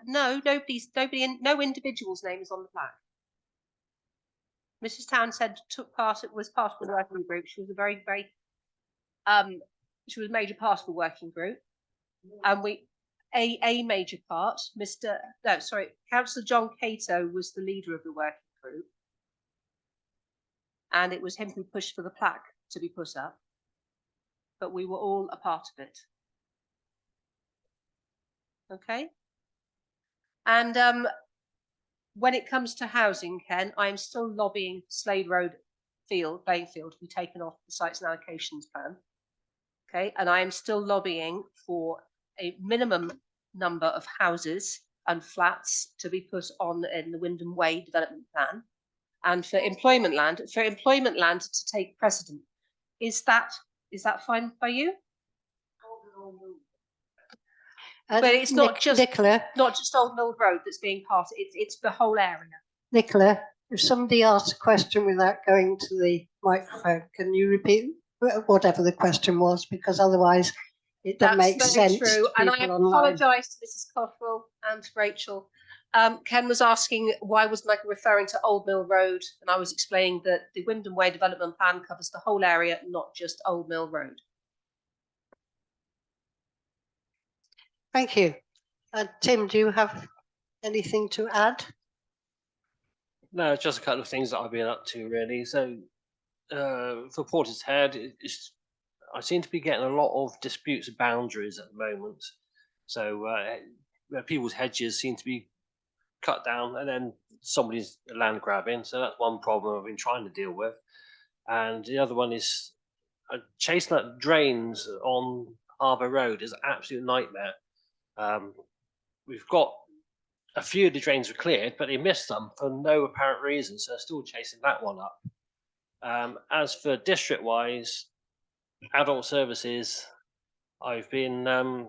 No, no individual's name is on the plaque. Mrs. Townsend was part of the working group. She was she was a major part of the working group. And a major part, Councillor John Cato was the leader of the working group. And it was him who pushed for the plaque to be put up. But we were all a part of it. Okay? And when it comes to housing, Ken, I'm still lobbying Slade Road playing field to be taken off the sites and allocations plan. Okay, and I am still lobbying for a minimum number of houses and flats to be put on in the Wyndham Way development plan, and for employment land to take precedent. Is that fine by you? But it's not just Old Mill Road that's being part. It's the whole area. Nicola, if somebody asks a question without going to the microphone, can you repeat whatever the question was? Because otherwise it doesn't make sense. That's very true. And I online. apologise to Mrs. Cottrell and to Rachel. Ken was asking why wasn't I referring to Old Mill Road, and I was explaining that the Wyndham Way development plan covers the whole area, not just Old Mill Road. Thank you. Tim, do you have anything to add? No, just a couple of things that I've been up to really. So for Portishead, I seem to be getting a lot of disputes of boundaries at the moment. So people's hedges seem to be cut down and then somebody's land grabbing. So that's one problem I've been trying to deal with. And the other one is chasing up drains on Harbour Road is an absolute nightmare. We've got a few of the drains were cleared, but they missed them for no apparent reason, so they're still chasing that one up. As for district-wise, adult services, I've been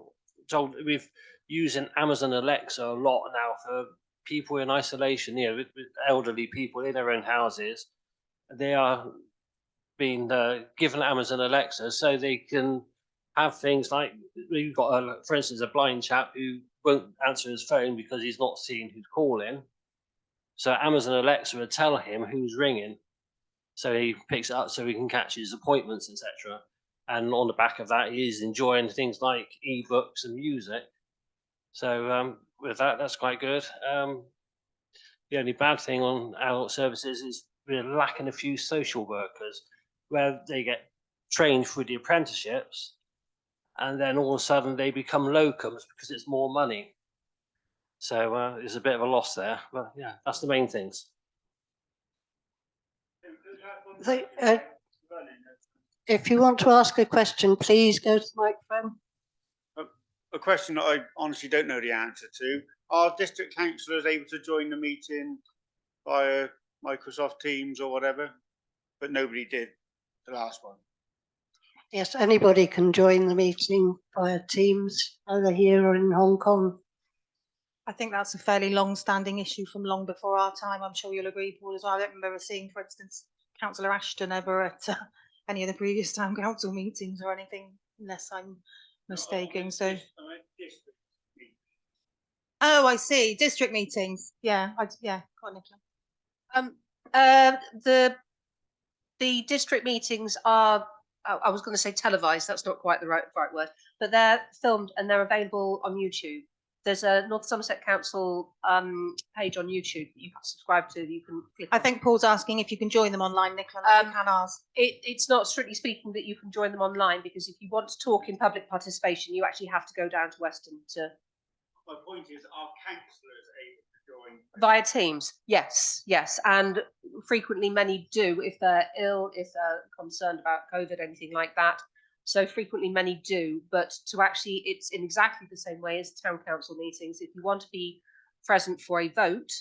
told we've using Amazon Alexa a lot now for people in isolation, with elderly people in their own houses. They are being given Amazon Alexa so they can have things like, we've got, for instance, a blind chap who won't answer his phone because he's not seeing who's calling. So Amazon Alexa will tell him who's ringing. So he picks it up so he can catch his appointments, etc. And on the back of that, he's enjoying things like ebooks and music. So with that, that's quite good. The only bad thing on adult services is we're lacking a few social workers where they get trained through the apprenticeships and then all of a sudden they become locums because it's more money. So there's a bit of a loss there, but yeah, that's the main things. If you want to ask a question, please go to the microphone. A question that I honestly don't know the answer to. Are district councillors able to join the meeting via Microsoft Teams or whatever? But nobody did the last one. Yes, anybody can join the meeting via Teams, either here or in Hong Kong. I think that's a fairly long-standing issue from long before our time. I'm sure you'll agree, Paul, as well. I don't remember seeing, for instance, Councillor Ashton ever at any of the previous town council meetings or anything, unless I'm mistaken. So, oh, I see. District meetings. Yeah, yeah. Go on, Nicola. The district meetings are, I was going to say televised, that's not quite the right word, but they're filmed and they're available on YouTube. There's a North Somerset Council page on YouTube that you can subscribe to. That you can click I think Paul's asking if you can join them online, Nicola. You can ask. It's not strictly speaking that you can join them online, because if you want to talk in public participation, you actually have to go down to Weston to. My point is, are councillors able to join? Via Teams, yes, and frequently many do if they're ill, if they're concerned about COVID, anything like that. So frequently many do, but to actually, it's in exactly the same way as town council meetings. If you want to be present for a vote,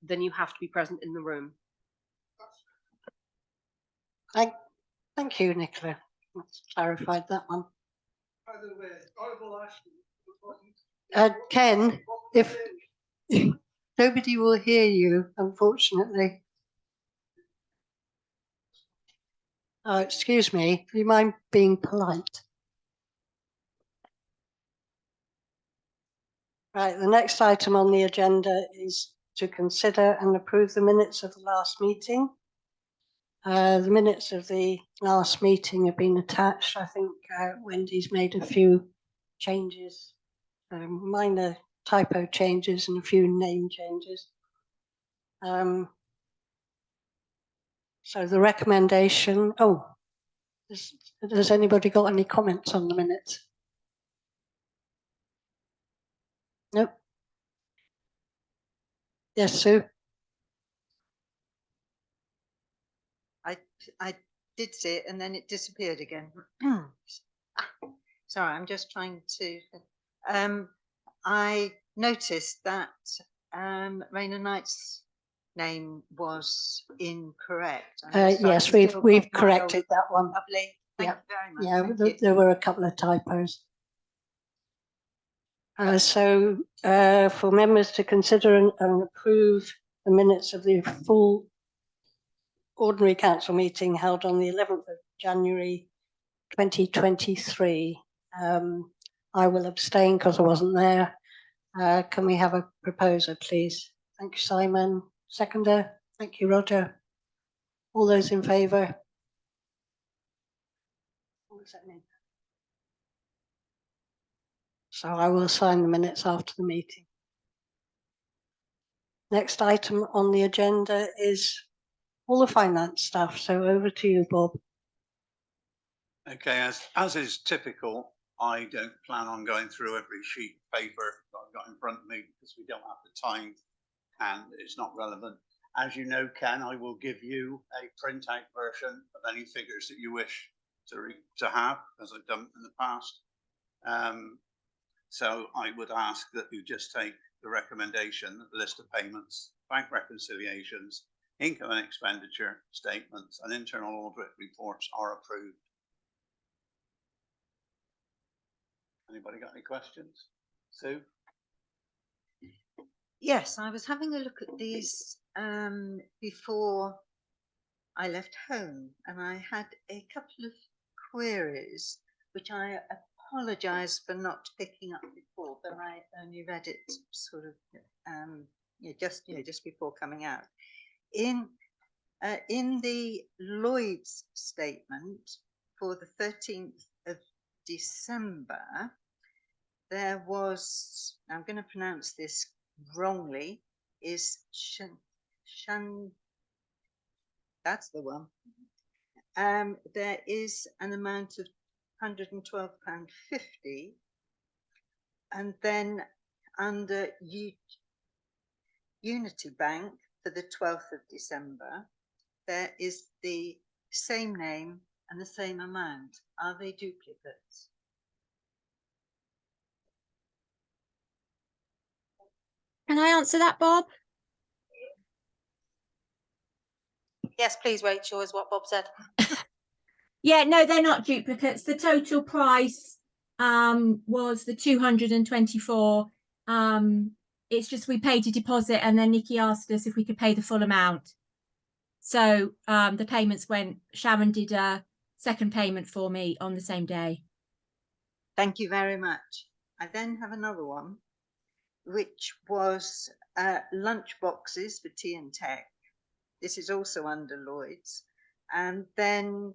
then you have to be present in the room. Thank you, Nicola. That's clarified that one. By the way, Honourable Ashton, Ken, if nobody will hear you, unfortunately. Oh, excuse me, do you mind being polite? Right, the next item on the agenda is to consider and approve the minutes of the last meeting. The minutes of the last meeting have been attached. I think Wendy's made a few changes, minor typo changes and a few name changes. So the recommendation, has anybody got any comments on the minutes? Nope. Yes, Sue? I did see it and then it disappeared again. Sorry, I'm just trying to. I noticed that Rainer Knight's name was incorrect. Yes, we've corrected that one. Lovely. Thank you very much. Yeah, Thank you. there were a couple of typos. So for members to consider and approve the minutes of the full ordinary council meeting held on the 11th of January 2023. I will abstain because I wasn't there. Can we have a proposer, please? Thank you, Simon. Seconder. Thank you, Roger. All those in favour? What does that mean? So I will sign the minutes after the meeting. Next item on the agenda is all the finance stuff. So over to you, Bob. Okay, as is typical, I don't plan on going through every sheet of paper that I've got in front of me because we don't have the time and it's not relevant. As you know, Ken, I will give you a printout version of any figures that you wish to have, as I've done in the past. So I would ask that you just take the recommendation, the list of payments, bank reconciliations, income and expenditure statements, and internal audit reports are approved. Anybody got any questions? Sue? Yes, I was having a look at these before I left home, and I had a couple of queries, which I apologise for not picking up before, but I only read it sort of just before coming out. In the Lloyd's statement for the 13th of December, there was, I'm going to pronounce this wrongly, is Shan, that's the one. There is an amount of £112.50, and then under Unity Bank for the 12th of December, there is the same name and the same amount. Are they duplicates? Can I answer that, Bob? Yes, please, Rachel, is what Bob said. Yeah, no, they're not duplicates. The total price was the 224. It's just we paid a deposit and then Nikki asked us if we could pay the full amount. So the payments went, Sharon did a second payment for me on the same day. Thank you very much. I then have another one, which was lunch boxes for Tea and Tech. This is also under Lloyd's. And then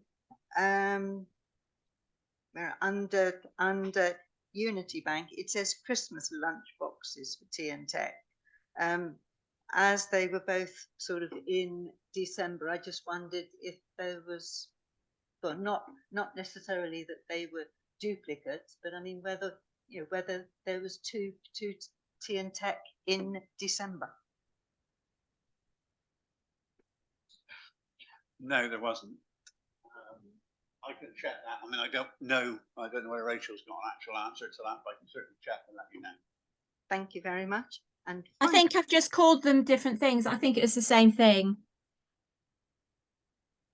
under Unity Bank, it says Christmas lunch boxes for Tea and Tech. As they were both sort of in December, I just wondered if there was, well, not necessarily that they were duplicates, but I mean whether there was two Tea and Tech in December. No, there wasn't. I can check that. I mean, I don't know whether Rachel's got an actual answer to that, but I can certainly check and let you know. Thank you very much. And I think I've just called them different things. I think it's the same thing.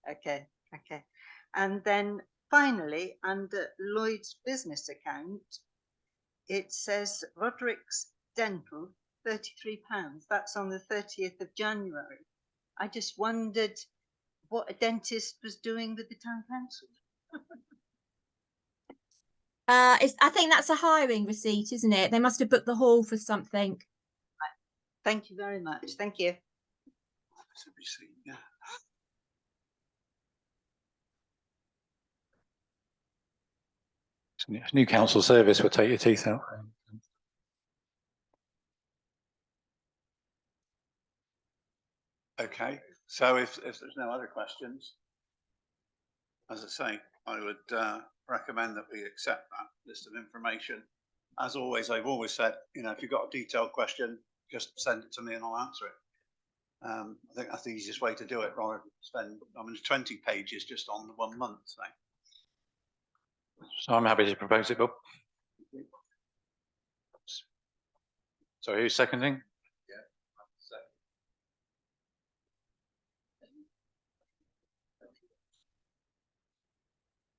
Okay, okay. And then finally, under Lloyd's business account, it says Roderick's Dental, £33. That's on the 30th of January. I just wondered what a dentist was doing with the town council. I think that's a hiring receipt, isn't it? They must have booked the hall for something. Thank you very much. Thank you. It's a receipt, yeah. New council service will take your teeth out. Okay, so if there's no other questions, as I say, I would recommend that we accept that list of information. As always, I've always said, you know, if you've got a detailed question, just send it to me and I'll answer it. I think that's the easiest way to do it, rather than spend, I mean, 20 pages just on the 1 month thing. So I'm happy to propose it, Bob. So who's seconding?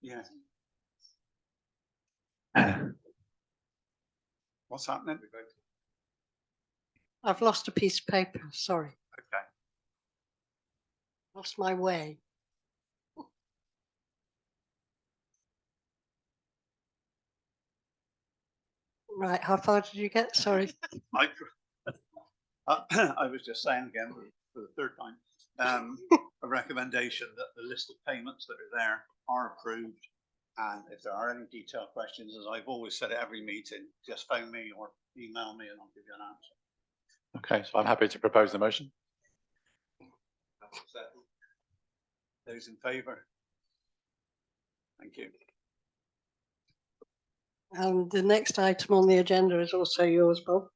Yeah. What's happening? I've lost a piece of paper, sorry. Okay. Lost my way. Right, how far did you get? Sorry. I was just saying again for the third time, a recommendation that the list of payments that are there are approved. And if there are any detailed questions, as I've always said at every meeting, just phone me or email me and I'll give you an answer. Okay, so I'm happy to propose the motion. Those in favour? Thank you. And the next item on the agenda is also yours, Bob.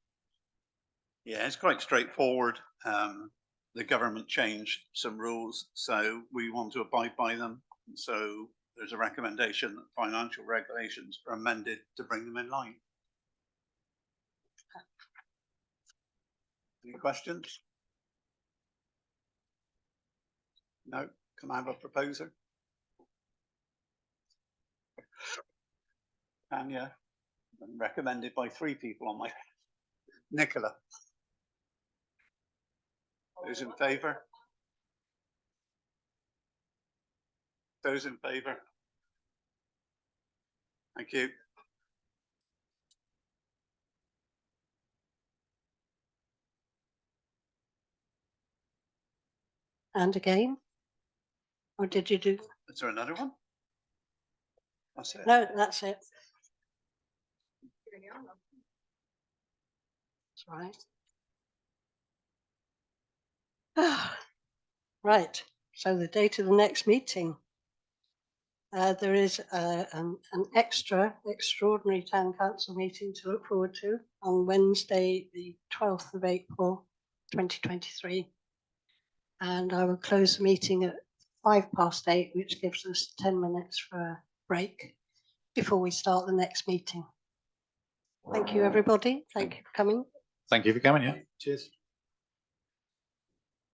Yeah, it's quite straightforward. The government changed some rules, so we want to abide by them. So there's a recommendation that financial regulations are amended to bring them in line. Any questions? No? Can I have a proposer? Tanya, recommended by 3 people on my Nicola. Those in favour? Those in favour? Thank you. And again? Or did you do? Is there another one? That's it. No, that's it. That's right. Right, so the date of the next meeting. There is an extraordinary town council meeting to look forward to on Wednesday, the 12th of April, 2023. And I will close the meeting at 8:05, which gives us 10 minutes for a break before we start the next meeting. Thank you, everybody. Thank you for coming. Thank you for coming, yeah. Cheers.